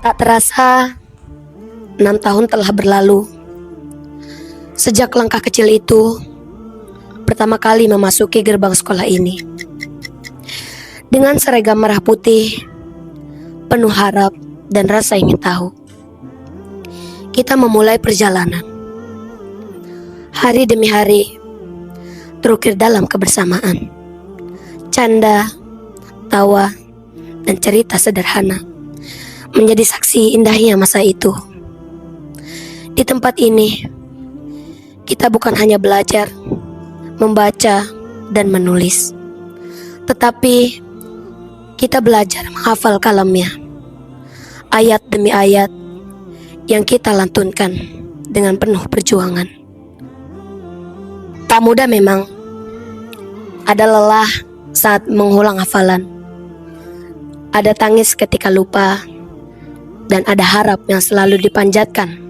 Tak terasa, 6 tahun telah berlalu. Sejak langkah kecil itu pertama kali memasuki gerbang sekolah ini. Dengan seragam merah putih, penuh harap dan rasa ingin tahu, kita memulai perjalanan. Hari demi hari terukir dalam kebersamaan, canda, tawa, dan cerita sederhana menjadi saksi indahnya masa itu. Di tempat ini, kita bukan hanya belajar, membaca, dan menulis, tetapi kita belajar menghafal kalamnya, ayat demi ayat yang kita lantunkan dengan penuh perjuangan. Tak mudah memang, ada lelah saat mengulang hafalan, ada tangis ketika lupa, dan ada harap yang selalu dipanjatkan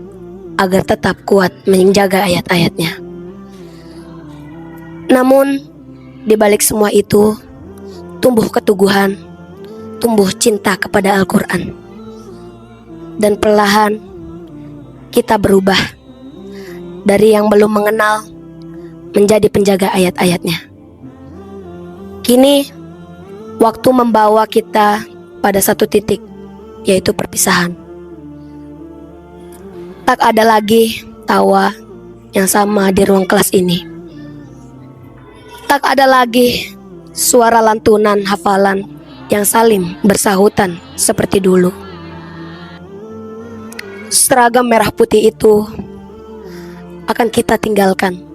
agar tetap kuat menjaga ayat-ayatnya. Namun, di balik semua itu, tumbuh keteguhan, tumbuh cinta kepada Al-Quran. Dan perlahan, kita berubah dari yang belum mengenal menjadi penjaga ayat-ayatnya. Kini, waktu membawa kita pada satu titik, yaitu perpisahan. Tak ada lagi tawa yang sama di ruang kelas ini. Tak ada lagi suara lantunan hafalan yang saling bersahutan seperti dulu. Seragam merah putih itu akan kita tinggalkan,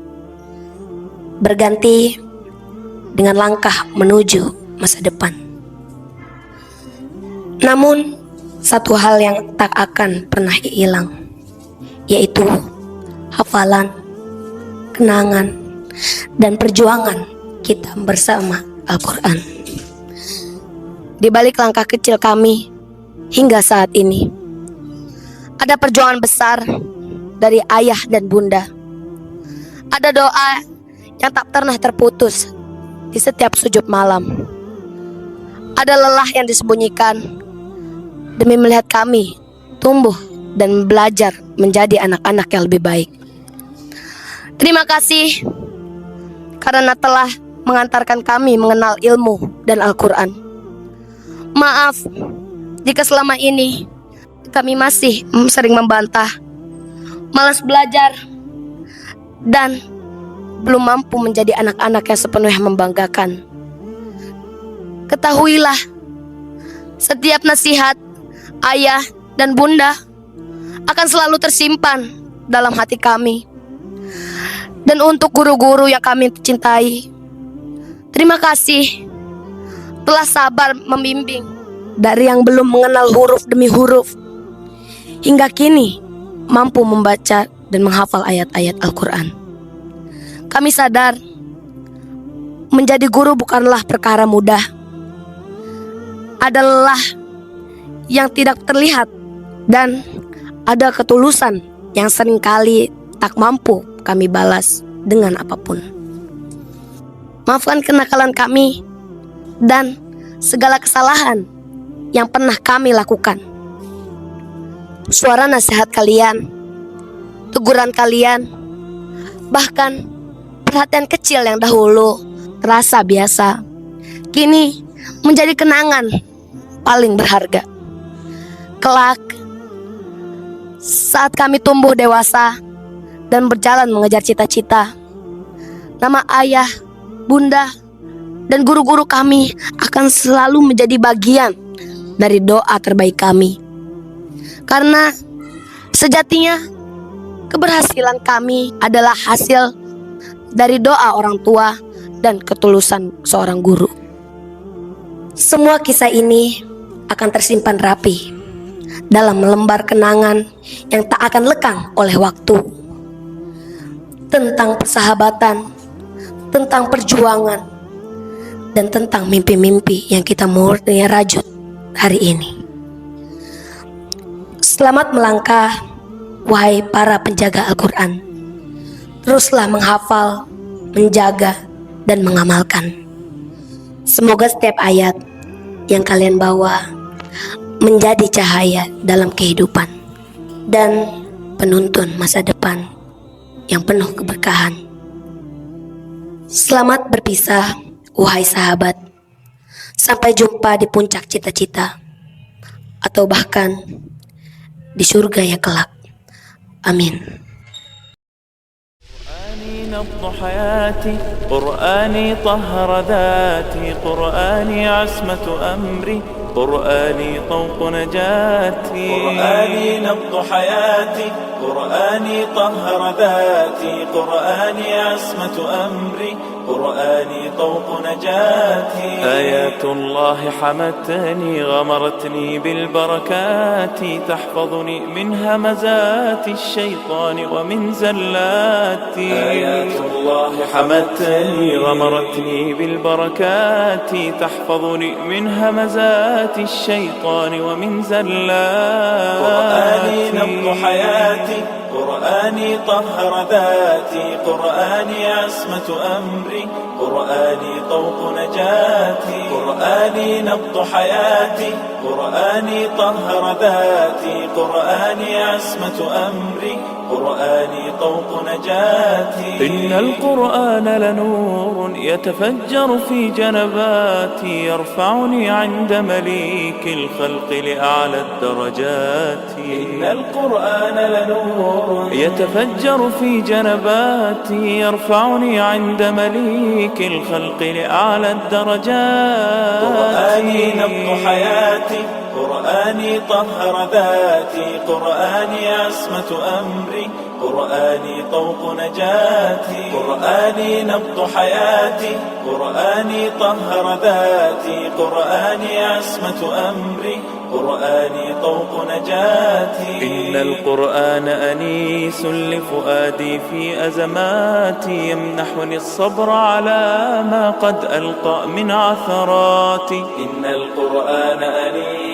berganti dengan langkah menuju masa depan. Namun, satu hal yang tak akan pernah hilang, yaitu hafalan, kenangan, dan perjuangan kita bersama Al-Quran. Di balik langkah kecil kami hingga saat ini, ada perjuangan besar dari ayah dan bunda. Ada doa yang tak pernah terputus di setiap sujud malam. Ada lelah yang disembunyikan demi melihat kami tumbuh dan belajar menjadi anak-anak yang lebih baik. Terima kasih karena telah mengantarkan kami mengenal ilmu dan Al-Quran. Maaf jika selama ini kami masih sering membantah, malas belajar, dan belum mampu menjadi anak-anak yang sepenuhnya membanggakan. Ketahuilah, setiap nasihat ayah dan bunda akan selalu tersimpan dalam hati kami. Dan untuk guru-guru yang kami cintai, terima kasih telah sabar membimbing dari yang belum mengenal huruf demi huruf, hingga kini mampu membaca dan menghafal ayat-ayat Al-Quran. Kami sadar menjadi guru bukanlah perkara mudah. Ada lelah yang tidak terlihat, dan ada ketulusan yang seringkali tak mampu kami balas dengan apapun. Maafkan kenakalan kami dan segala kesalahan yang pernah kami lakukan. Suara nasihat kalian, teguran kalian, bahkan perhatian kecil yang dahulu terasa biasa, kini menjadi kenangan paling berharga. Kelak, saat kami tumbuh dewasa dan berjalan mengejar cita-cita, nama ayah, bunda, dan guru-guru kami akan selalu menjadi bagian dari doa terbaik kami. Karena sejatinya keberhasilan kami adalah hasil dari doa orang tua dan ketulusan seorang guru. Semua kisah ini akan tersimpan rapi dalam lembar kenangan yang tak akan lekang oleh waktu. Tentang persahabatan, tentang perjuangan, dan tentang mimpi-mimpi yang kita mulai rajut hari ini. Selamat melangkah, wahai para penjaga Al-Quran. Teruslah menghafal, menjaga, dan mengamalkan. Semoga setiap ayat yang kalian bawa menjadi cahaya dalam kehidupan dan penuntun masa depan yang penuh keberkahan. Selamat berpisah, wahai sahabat. Sampai jumpa di puncak cita-cita, atau bahkan di surga yang kelak. Amin. نبض حياتي قرآني طهر ذاتي قرآني عصمة أمري قرآني طوق نجاتي قرآني نبض حياتي قرآني طهر ذاتي قرآني عصمة أمري قرآني طوق نجاتي آيات الله حمتني غمرتني بالبركات تحفظني من همزات الشيطان ومن زلاتي آيات الله حمتني غمرتني بالبركات تحفظني من همزات الشيطان ومن زلاتي قرآني نبض حياتي قرآني طهر ذاتي قرآني عصمة أمري قرآني طوق نجاتي قرآني نبض حياتي قرآني طهر ذاتي قرآني عصمة أمري قرآني طوق نجاتي إن القرآن لنور يتفجر في جنباتي يرفعني عند مليك الخلق لأعلى الدرجات إن القرآن لنور يتفجر في جنباتي يرفعني عند مليك الخلق لأعلى الدرجات قرآني نبض حياتي قرآني طهر ذاتي قرآني عصمة أمري قرآني طوق نجاتي قرآني نبض حياتي قرآني طهر ذاتي قرآني عصمة أمري قرآني طوق نجاتي إن القرآن أنيس لفؤادي في أزماتي يمنحني الصبر على ما قد ألقى من عثراتي إن القرآن أنيس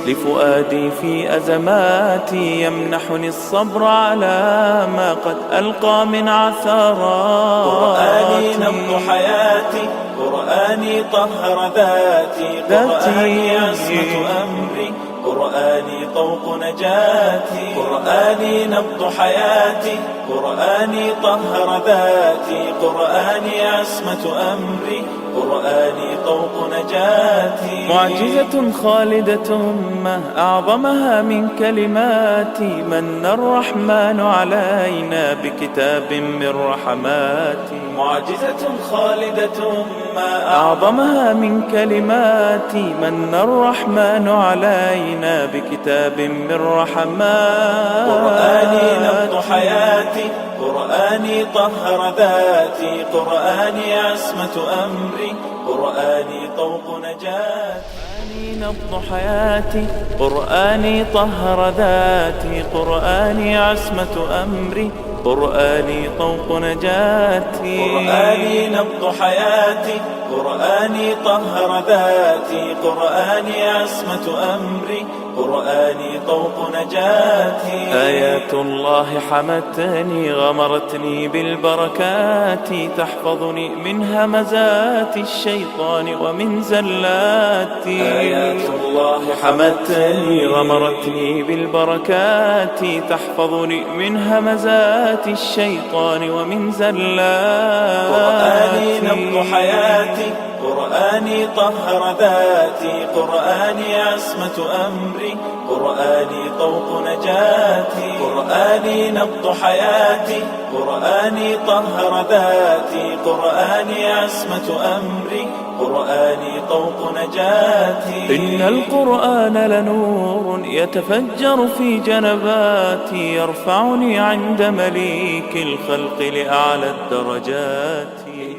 لفؤادي في أزماتي يمنحني الصبر على ما قد ألقى من عثراتي قرآني نبض حياتي قرآني طهر ذاتي قرآني عصمة أمري قرآني طوق نجاتي قرآني نبض حياتي قرآني طهر ذاتي قرآني عصمة أمري قرآني طوق نجاتي معجزة خالدة ما أعظمها من كلماتي من الرحمن علينا بكتاب من رحماتي معجزة خالدة ما أعظمها من كلماتي من الرحمن علينا بكتاب من رحماتي قرآني نبض حياتي قرآني طهر ذاتي قرآني عصمة أمري قرآني طوق نجاتي نبض حياتي قرآني طهر ذاتي قرآني عصمة أمري قرآني طوق نجاتي قرآني نبض حياتي قرآني طهر ذاتي قرآني عصمة أمري قرآني طوق نجاتي آيات الله حمتني غمرتني بالبركات تحفظني من همزات الشيطان ومن زلاتي آيات الله حمتني غمرتني بالبركات تحفظني من همزات الشيطان ومن زلاتي قرآني نبض حياتي قرآني طهر ذاتي قرآني عصمة أمري قرآني طوق نجاتي قرآني نبض حياتي قرآني طهر ذاتي قرآني عصمة أمري قرآني طوق نجاتي إن القرآن لنور يتفجر في جنباتي يرفعني عند مليك الخلق لأعلى الدرجات إن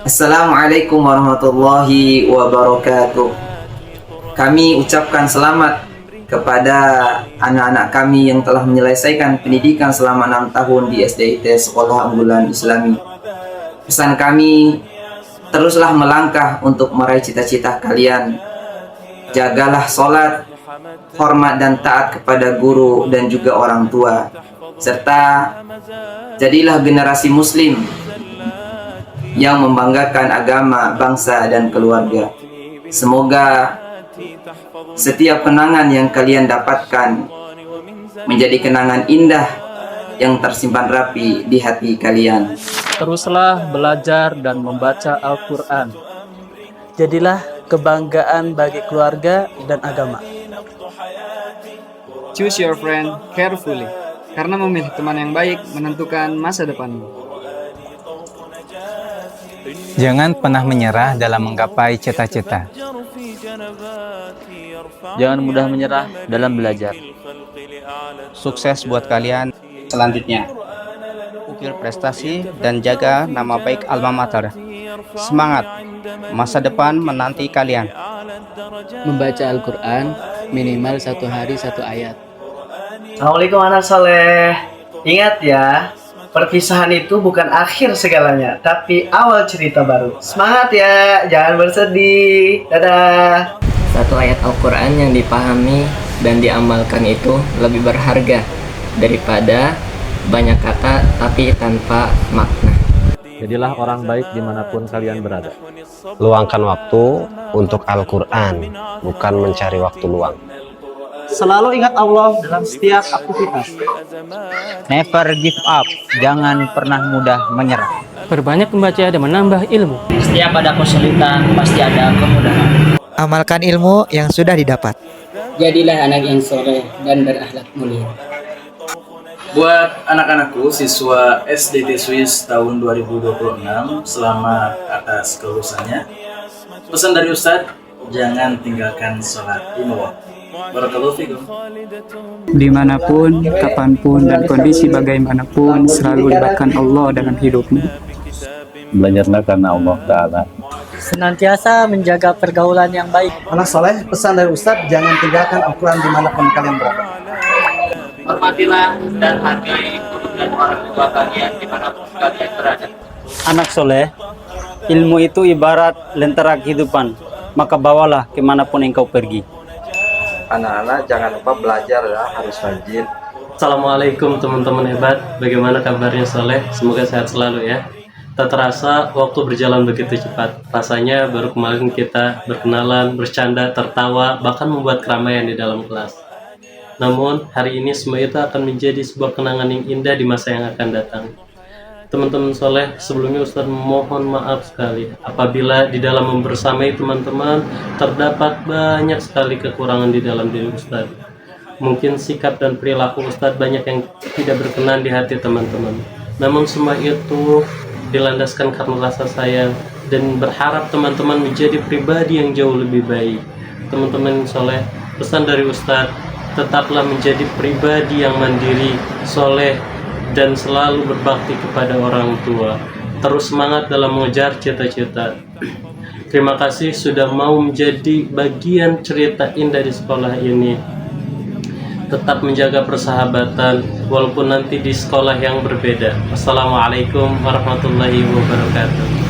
Assalamualaikum warahmatullahi wabarakatuh. Kami ucapkan selamat kepada anak-anak kami yang telah menyelesaikan pendidikan selama 6 tahun di SDIT Sekolah Unggulan Islami. Pesan kami, teruslah melangkah untuk meraih cita-cita kalian. Jagalah sholat, hormat dan taat kepada guru dan juga orang tua, serta jadilah generasi muslim yang membanggakan agama, bangsa, dan keluarga. Semoga Setiap kenangan yang kalian dapatkan menjadi kenangan indah yang tersimpan rapi di hati kalian. Teruslah belajar dan membaca Al-Quran. Jadilah kebanggaan bagi keluarga dan agama. Choose your friend carefully, karena memilih teman yang baik menentukan masa depanmu. Jangan pernah menyerah dalam menggapai cita-cita. Jangan mudah menyerah dalam belajar. Sukses buat kalian selanjutnya. Ukir prestasi dan jaga nama baik alma mater. Semangat, masa depan menanti kalian. Membaca Al-Quran minimal 1 hari 1 ayat. Assalamualaikum anak soleh. Ingat ya, perpisahan itu bukan akhir segalanya, tapi awal cerita baru. Semangat ya, jangan bersedih. Dadah. Satu ayat Al-Quran yang dipahami dan diamalkan itu lebih berharga daripada banyak kata tapi tanpa makna. Jadilah orang baik dimanapun kalian berada. Luangkan waktu untuk Al-Quran, bukan mencari waktu luang. Selalu ingat Allah dalam setiap aktivitas. Never give up, jangan pernah mudah menyerah. Perbanyak membaca dan menambah ilmu. Setiap ada kesulitan pasti ada kemudahan. Amalkan ilmu yang sudah didapat. Jadilah anak yang soleh dan berakhlak mulia. Buat anak-anakku siswa SDT Swiss tahun 2026, selamat atas kelulusannya. Pesan dari Ustadz, jangan tinggalkan sholat lima waktu. Barakallahu fikum. Dimanapun, kapanpun, dan kondisi bagaimanapun, selalu libatkan Allah dalam hidupmu. Belajarlah karena Allah Ta'ala. Senantiasa menjaga pergaulan yang baik. Anak soleh, pesan dari Ustadz, jangan tinggalkan Al-Quran dimanapun kalian berada. Hormatilah dan hargai guru dan orang tua kalian dimanapun kalian berada. Anak soleh, ilmu itu ibarat lentera kehidupan, maka bawalah kemanapun engkau pergi. Anak-anak jangan lupa belajar ya, harus rajin. Assalamualaikum teman-teman hebat, bagaimana kabarnya Soleh? Semoga sehat selalu ya. Tak terasa waktu berjalan begitu cepat. Rasanya baru kemarin kita berkenalan, bercanda, tertawa, bahkan membuat keramaian di dalam kelas. Namun hari ini semua itu akan menjadi sebuah kenangan yang indah di masa yang akan datang. Teman-teman soleh, sebelumnya Ustadz mohon maaf sekali apabila di dalam membersamai teman-teman terdapat banyak sekali kekurangan di dalam diri Ustadz. Mungkin sikap dan perilaku Ustadz banyak yang tidak berkenan di hati teman-teman. Namun semua itu dilandaskan karena rasa sayang dan berharap teman-teman menjadi pribadi yang jauh lebih baik. Teman-teman soleh, pesan dari Ustadz, tetaplah menjadi pribadi yang mandiri, soleh, dan selalu berbakti kepada orang tua. Terus semangat dalam mengejar cita-cita. Terima kasih sudah mau menjadi bagian cerita indah di sekolah ini. Tetap menjaga persahabatan walaupun nanti di sekolah yang berbeda. Wassalamualaikum warahmatullahi wabarakatuh.